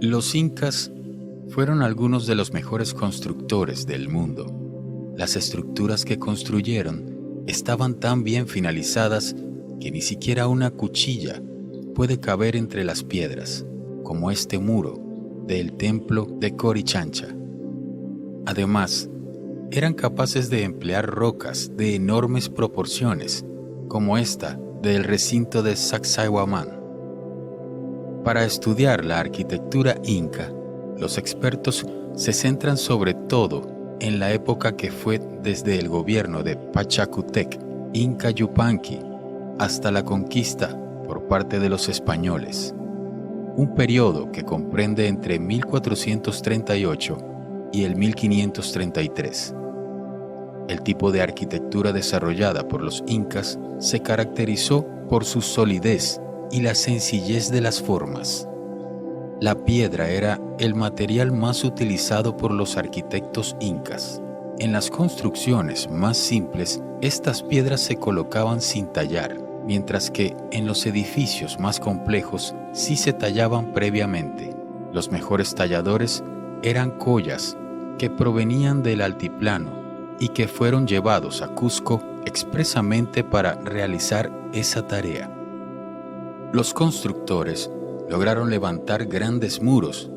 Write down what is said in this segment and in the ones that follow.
Los incas fueron algunos de los mejores constructores del mundo. Las estructuras que construyeron estaban tan bien finalizadas que ni siquiera una cuchilla puede caber entre las piedras, como este muro del templo de Corichancha. Además, eran capaces de emplear rocas de enormes proporciones, como esta del recinto de Sacsayhuamán. Para estudiar la arquitectura inca, los expertos se centran sobre todo en la época que fue desde el gobierno de Pachacútec, Inca Yupanqui, hasta la conquista por parte de los españoles, un periodo que comprende entre 1438 y el 1533. El tipo de arquitectura desarrollada por los incas se caracterizó por su solidez y la sencillez de las formas. La piedra era el material más utilizado por los arquitectos incas. En las construcciones más simples, estas piedras se colocaban sin tallar, mientras que en los edificios más complejos sí se tallaban previamente. Los mejores talladores eran collas que provenían del altiplano y que fueron llevados a Cusco expresamente para realizar esa tarea. Los constructores lograron levantar grandes muros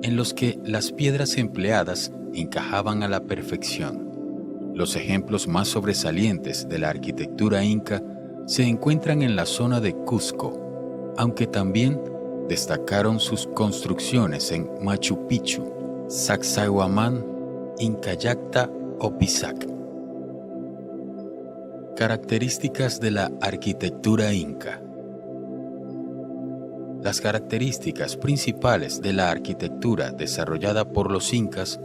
en los que las piedras empleadas encajaban a la perfección. Los ejemplos más sobresalientes de la arquitectura inca se encuentran en la zona de Cusco, aunque también destacaron sus construcciones en Machu Picchu, Sacsayhuamán, Incayacta o Pisac. Características de la arquitectura inca. Las características principales de la arquitectura desarrollada por los incas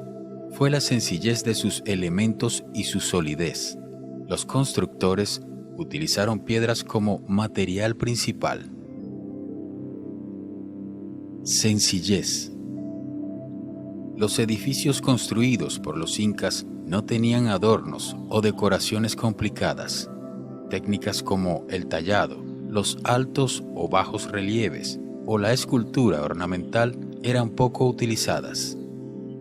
fue la sencillez de sus elementos y su solidez. Los constructores utilizaron piedras como material principal. Sencillez. Los edificios construidos por los incas no tenían adornos o decoraciones complicadas. Técnicas como el tallado, los altos o bajos relieves o la escultura ornamental eran poco utilizadas.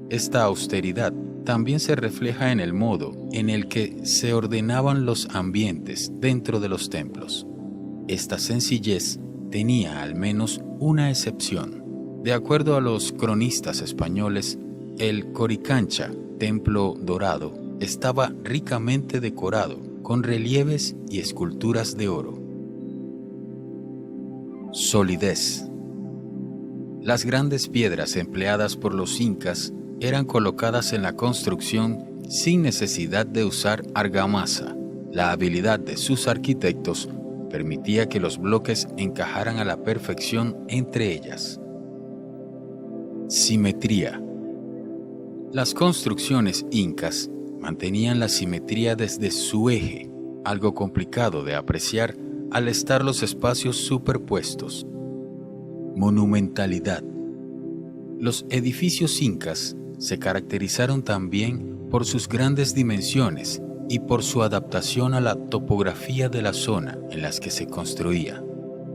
Esta austeridad también se refleja en el modo en el que se ordenaban los ambientes dentro de los templos. Esta sencillez tenía al menos una excepción. De acuerdo a los cronistas españoles, el Coricancha, templo dorado, estaba ricamente decorado con relieves y esculturas de oro. Solidez. Las grandes piedras empleadas por los incas eran colocadas en la construcción sin necesidad de usar argamasa. La habilidad de sus arquitectos permitía que los bloques encajaran a la perfección entre ellas. Simetría. Las construcciones incas mantenían la simetría desde su eje, algo complicado de apreciar al estar los espacios superpuestos. Monumentalidad. Los edificios incas se caracterizaron también por sus grandes dimensiones y por su adaptación a la topografía de la zona en las que se construía.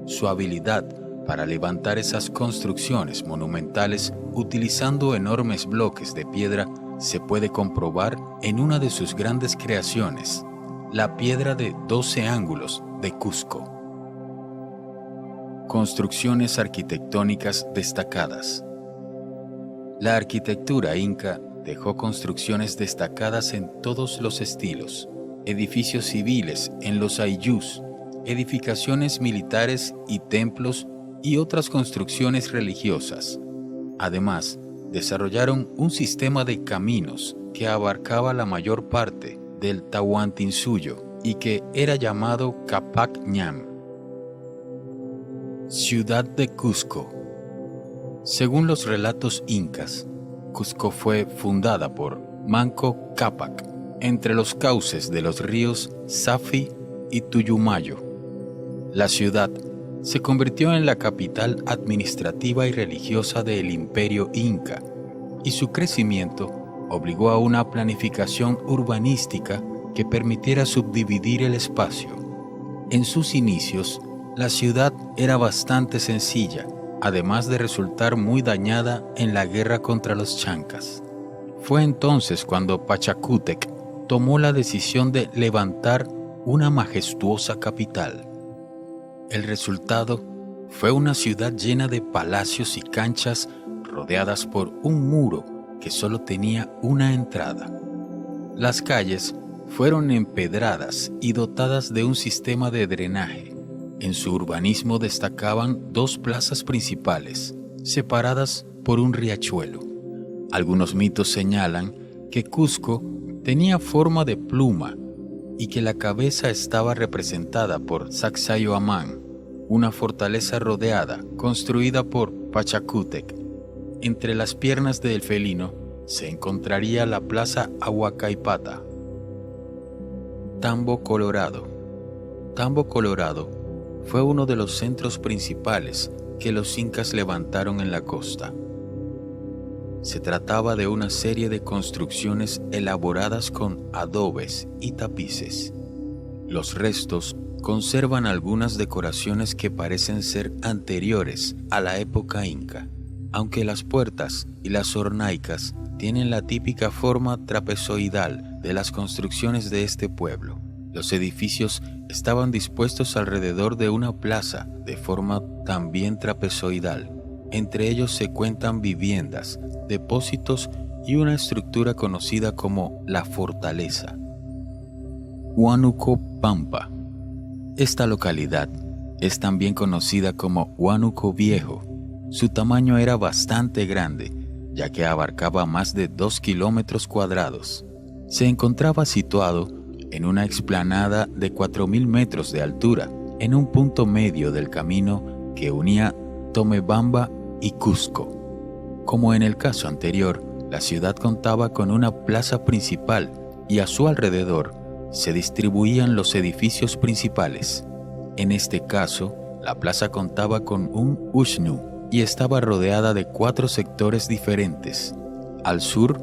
Su habilidad para levantar esas construcciones monumentales utilizando enormes bloques de piedra se puede comprobar en una de sus grandes creaciones, la piedra de 12 ángulos de Cusco. Construcciones arquitectónicas destacadas. La arquitectura inca dejó construcciones destacadas en todos los estilos, edificios civiles en los ayllús, edificaciones militares y templos y otras construcciones religiosas. Además, desarrollaron un sistema de caminos que abarcaba la mayor parte del Tahuantinsuyo y que era llamado Capac Ñam. Ciudad de Cusco. Según los relatos incas, Cusco fue fundada por Manco Cápac entre los cauces de los ríos Safi y Tuyumayo. La ciudad se convirtió en la capital administrativa y religiosa del Imperio Inca, y su crecimiento obligó a una planificación urbanística que permitiera subdividir el espacio. En sus inicios, La ciudad era bastante sencilla, además de resultar muy dañada en la guerra contra los chancas. Fue entonces cuando Pachacútec tomó la decisión de levantar una majestuosa capital. El resultado fue una ciudad llena de palacios y canchas rodeadas por un muro que solo tenía una entrada. Las calles fueron empedradas y dotadas de un sistema de drenaje. En su urbanismo destacaban dos plazas principales, separadas por un riachuelo. Algunos mitos señalan que Cusco tenía forma de pluma y que la cabeza estaba representada por Sacsayhuamán, una fortaleza rodeada, construida por Pachacútec. Entre las piernas del felino se encontraría la plaza Huacaipata. Tambo Colorado. Tambo Colorado fue uno de los centros principales que los incas levantaron en la costa. Se trataba de una serie de construcciones elaboradas con adobes y tapices. Los restos conservan algunas decoraciones que parecen ser anteriores a la época inca, aunque las puertas y las hornaicas tienen la típica forma trapezoidal de las construcciones de este pueblo. Los edificios estaban dispuestos alrededor de una plaza de forma también trapezoidal. Entre ellos se cuentan viviendas, depósitos y una estructura conocida como la fortaleza. Huánuco Pampa. Esta localidad es también conocida como Huánuco Viejo. Su tamaño era bastante grande, ya que abarcaba más de 2 kilómetros cuadrados. Se encontraba situado en una explanada de 4.000 metros de altura, en un punto medio del camino que unía Tomebamba y Cusco. Como en el caso anterior, la ciudad contaba con una plaza principal y a su alrededor se distribuían los edificios principales. En este caso, la plaza contaba con un ushnu y estaba rodeada de 4 sectores diferentes. Al sur,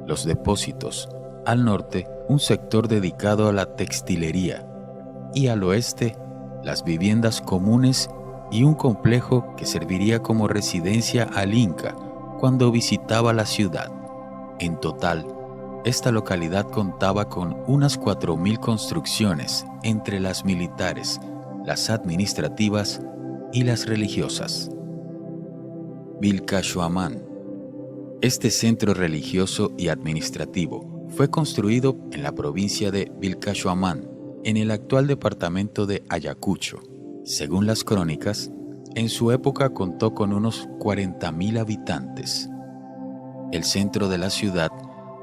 los depósitos; al norte, un sector dedicado a la textilería; y al oeste, las viviendas comunes y un complejo que serviría como residencia al Inca cuando visitaba la ciudad. En total, esta localidad contaba con unas 4.000 construcciones entre las militares, las administrativas y las religiosas. Vilcashuamán. Este centro religioso y administrativo fue construido en la provincia de Vilcashuamán, en el actual departamento de Ayacucho. Según las crónicas, en su época contó con unos 40.000 habitantes. El centro de la ciudad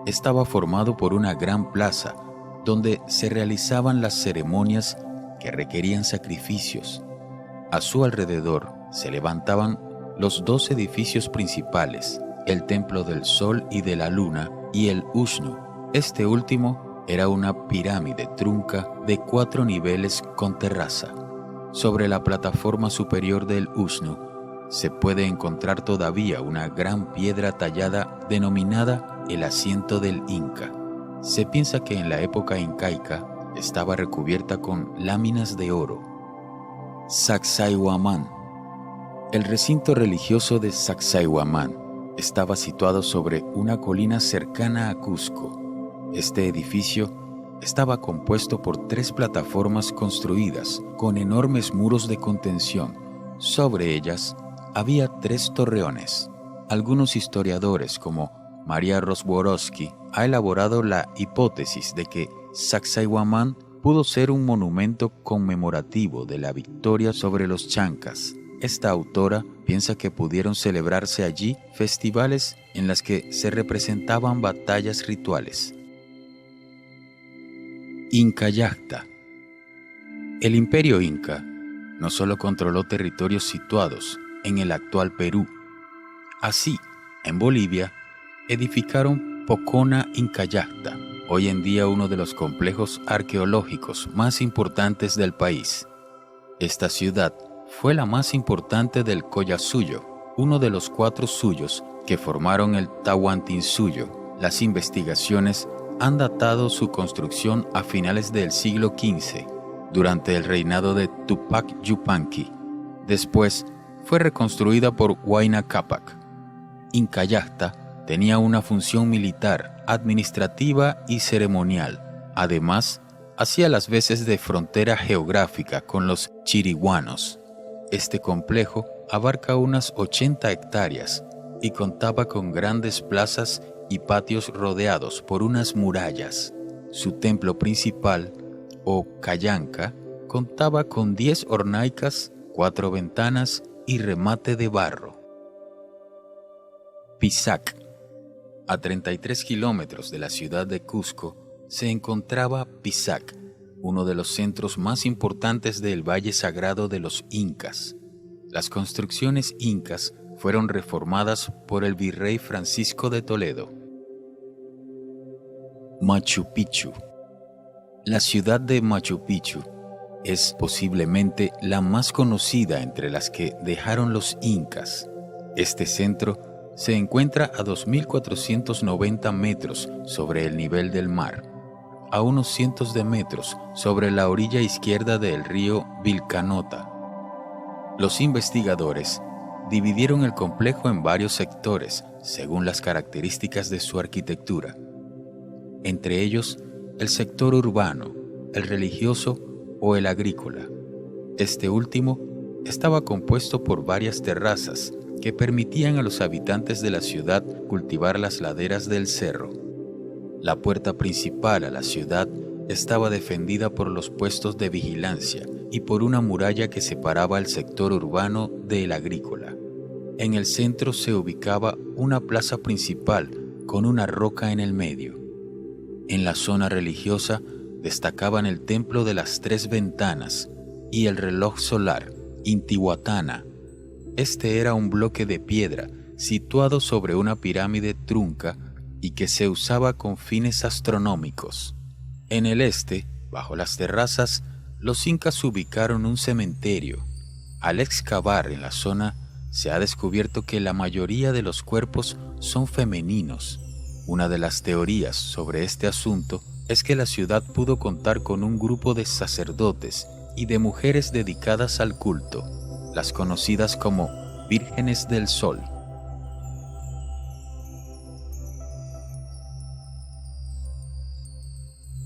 estaba formado por una gran plaza donde se realizaban las ceremonias que requerían sacrificios. A su alrededor se levantaban los 2 edificios principales, el Templo del Sol y de la Luna y el Ushnu. Este último era una pirámide trunca de 4 niveles con terraza. Sobre la plataforma superior del Ushnu se puede encontrar todavía una gran piedra tallada denominada el asiento del Inca. Se piensa que en la época incaica estaba recubierta con láminas de oro. Sacsayhuamán. El recinto religioso de Sacsayhuamán estaba situado sobre una colina cercana a Cusco. Este edificio estaba compuesto por 3 plataformas construidas con enormes muros de contención. Sobre ellas había 3 torreones. Algunos historiadores, como María Rozborowski, ha elaborado la hipótesis de que Sacsayhuamán pudo ser un monumento conmemorativo de la victoria sobre los chancas. Esta autora piensa que pudieron celebrarse allí festivales en las que se representaban batallas rituales. Incayacta. El imperio inca no solo controló territorios situados en el actual Perú. Así, en Bolivia, edificaron Pocona Incayacta, hoy en día uno de los complejos arqueológicos más importantes del país. Esta ciudad fue la más importante del Collasuyo, uno de los 4 suyos que formaron el Tahuantinsuyo. Las investigaciones han datado su construcción a finales del siglo XV, durante el reinado de Tupac Yupanqui. Después fue reconstruida por Huayna Cápac. Incayacta tenía una función militar, administrativa y ceremonial. Además, hacía las veces de frontera geográfica con los chiriguanos. Este complejo abarca unas 80 hectáreas y contaba con grandes plazas y patios rodeados por unas murallas. Su templo principal, o Cayanca, contaba con 10 hornaicas, 4 ventanas y remate de barro. Pisac. A 33 kilómetros de la ciudad de Cusco se encontraba Pisac, uno de los centros más importantes del Valle Sagrado de los Incas. Las construcciones incas fueron reformadas por el virrey Francisco de Toledo. Machu Picchu. La ciudad de Machu Picchu es posiblemente la más conocida entre las que dejaron los incas. Este centro se encuentra a 2.490 metros sobre el nivel del mar, a unos cientos de metros sobre la orilla izquierda del río Vilcanota. Los investigadores dividieron el complejo en varios sectores según las características de su arquitectura. Entre ellos, el sector urbano, el religioso o el agrícola. Este último estaba compuesto por varias terrazas que permitían a los habitantes de la ciudad cultivar las laderas del cerro. La puerta principal a la ciudad estaba defendida por los puestos de vigilancia y por una muralla que separaba el sector urbano del agrícola. En el centro se ubicaba una plaza principal con una roca en el medio. En la zona religiosa destacaban el Templo de las Tres Ventanas y el reloj solar, Intihuatana. Este era un bloque de piedra situado sobre una pirámide trunca y que se usaba con fines astronómicos. En el este, bajo las terrazas, los incas ubicaron un cementerio. Al excavar en la zona, se ha descubierto que la mayoría de los cuerpos son femeninos. Una de las teorías sobre este asunto es que la ciudad pudo contar con un grupo de sacerdotes y de mujeres dedicadas al culto, las conocidas como Vírgenes del Sol.